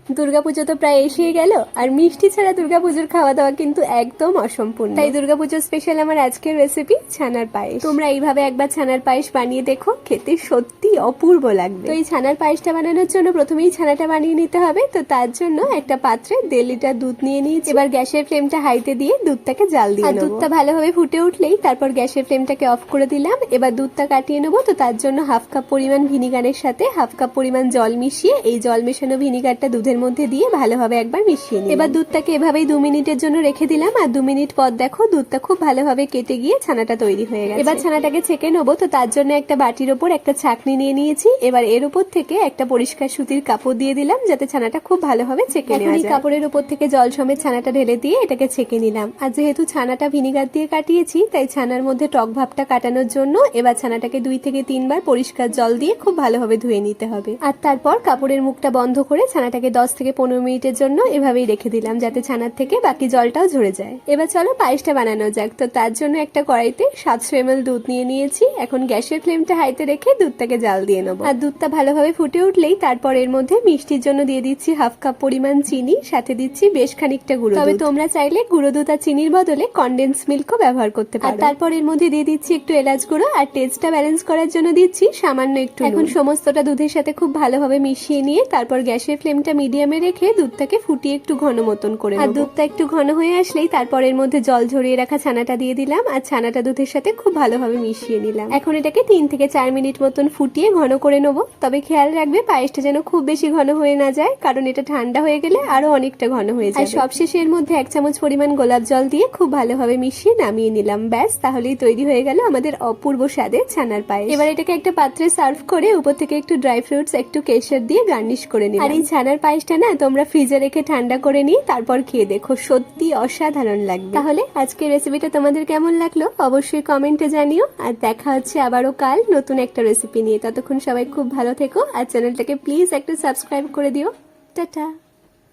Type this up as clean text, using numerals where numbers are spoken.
দুর্গাপুজো তো প্রায় এসেই গেল, আর মিষ্টি ছাড়া দুর্গাপুজোর খাওয়া দাওয়া কিন্তু একদম অসম্পূর্ণ। তাই দুর্গাপুজোর স্পেশাল আমার আজকের রেসিপি ছানার পায়েস। তোমরা এইভাবে একবার ছানার পায়েস বানিয়ে দেখো, খেতে সত্যি অপূর্ব লাগবে। তো এই ছানার পায়েসটা বানানোর জন্য প্রথমেই ছানাটা বানিয়ে নিতে হবে। তো তার জন্য একটা পাত্রে 1.5 লিটার দুধ নিয়ে নিয়েছি। এবার গ্যাসের ফ্লেমটা হাইতে দিয়ে দুধটাকে জাল দিয়ে নেব। দুধটা ভালোভাবে ফুটে উঠলেই তারপর গ্যাসের ফ্লেমটাকে অফ করে দিলাম। এবার দুধটা কাটিয়ে নেবো। তো তার জন্য 1/2 কাপ পরিমাণ ভিনিগারের সাথে 1/2 কাপ পরিমাণ জল মিশিয়ে এই জল মেশানো ভিনিগারটা দুধের মধ্যে দিয়ে ভালোভাবে একবার মিশিয়ে নিই। এবার দুধটাকে এভাবেই 2 মিনিটের জন্য রেখে দিলাম। আর 2 মিনিট পর দেখো দুধটা খুব ভালোভাবে কেটে গিয়ে ছানাটা তৈরি হয়ে গেছে। এবার ছানাটাকে ছেঁকে নেবো। তো তার জন্য একটা বাটির ওপর একটা ছাঁকনি নিয়ে নিয়েছি। এবার এর উপর থেকে একটা পরিষ্কার সুতির কাপড় দিয়ে দিলাম, যাতে ছানাটা খুব ভালোভাবে ছেঁকে নেওয়া যায়। কাপড়ের উপর থেকে জল সমেত ছানাটা ঢেলে দিয়ে এটাকে ছেঁকে নিলাম। আর যেহেতু ছানাটা ভিনিগার দিয়ে কাটিয়েছি, তাই ছানার মধ্যে টক ভাবটা কাটানোর জন্য এবার ছানাটাকে 2 থেকে 3 বার পরিষ্কার জল দিয়ে খুব ভালোভাবে ধুয়ে নিতে হবে। আর তারপর কাপড়ের মুখটা বন্ধ করে ছানাটাকে 10 থেকে 15 মিনিটের জন্য এভাবেই রেখে দিলাম, যাতে ছানার থেকে বাকি জলটাও ঝরে যায়। এবার চলো পায়েসটা বানানো যাক। তো তার জন্য একটা কড়াইতে 700 ml দুধ নিয়ে নিয়েছি। এখন গ্যাসের ফ্লেমটা হাইতে রেখে দুধটাকে জাল দিয়ে নেবো। আর দুধটা ভালোভাবে ফুটে উঠলেই তারপর এর মধ্যে মিষ্টির জন্য দিয়ে দিচ্ছি 1/2 কাপ পরিমাণ চিনি, সাথে দিচ্ছি বেশ খানিকটা গুঁড়ো দুধ। তবে তোমরা চাইলে গুঁড়ো দুধ আর চিনির বদলে কনডেন্স মিল্কও ব্যবহার করতে পারো। আর তারপর এর মধ্যে দিয়ে দিচ্ছি একটু এলাচ গুঁড়ো, আর টেস্টটা ব্যালেন্স করার জন্য দিচ্ছি সামান্য একটু। এখন সমস্তটা দুধের সাথে খুব ভালোভাবে মিশিয়ে নিয়ে তারপর গ্যাসের ফ্লেমটা মিডিয়ামে রেখে দুধটাকে ফুটিয়ে একটু ঘন মতন করে। আর দুধটা একটু ঘন হয়ে আসলেই তারপর এর মধ্যে জল ঝরিয়ে রাখা ছানাটা দিয়ে দিলাম। আর ছানাটা দুধের সাথে খুব ভালোভাবে মিশিয়ে নিলাম। এখন এটাকে 3 থেকে 4 মিনিট মতন ফুটিয়ে ঘন করে নেবো। তবে খেয়াল রাখবে পায়েসটা যেন খুব বেশি ঘন হয়ে না যায়, কারণ এটা ঠান্ডা হয়ে গেলে আরো অনেকটা ঘন হয়ে যায়। আর সবশেষে এর মধ্যে 1 চামচ পরিমাণ গোলাপ জল দিয়ে খুব ভালোভাবে মিশিয়ে নামিয়ে নিলাম। ব্যাস, তাহলেই তৈরি হয়ে গেল আমাদের অপূর্ব স্বাদের ছানার পায়েস। এবার এটাকে একটা পাত্রে সার্ভ করে উপর থেকে একটু ড্রাই ফ্রুটস, একটু কেশর দিয়ে গার্নিশ করে নিলাম। আর এই ছানার পায়েসটা না তোমরা ফ্রিজে রেখে ঠান্ডা করে নিয়ে তারপর খেয়ে দেখো, সত্যি অসাধারণ লাগবে। তাহলে আজকের রেসিপিটা তোমাদের কেমন লাগলো অবশ্যই কমেন্টে জানিও। আর দেখা হচ্ছে আবারও কাল নতুন একটা রেসিপি নিয়ে। ততক্ষণ সবাই খুব ভালো থেকো, আর চ্যানেলটাকে প্লিজ একটু সাবস্ক্রাইব করে দিও। টাটা।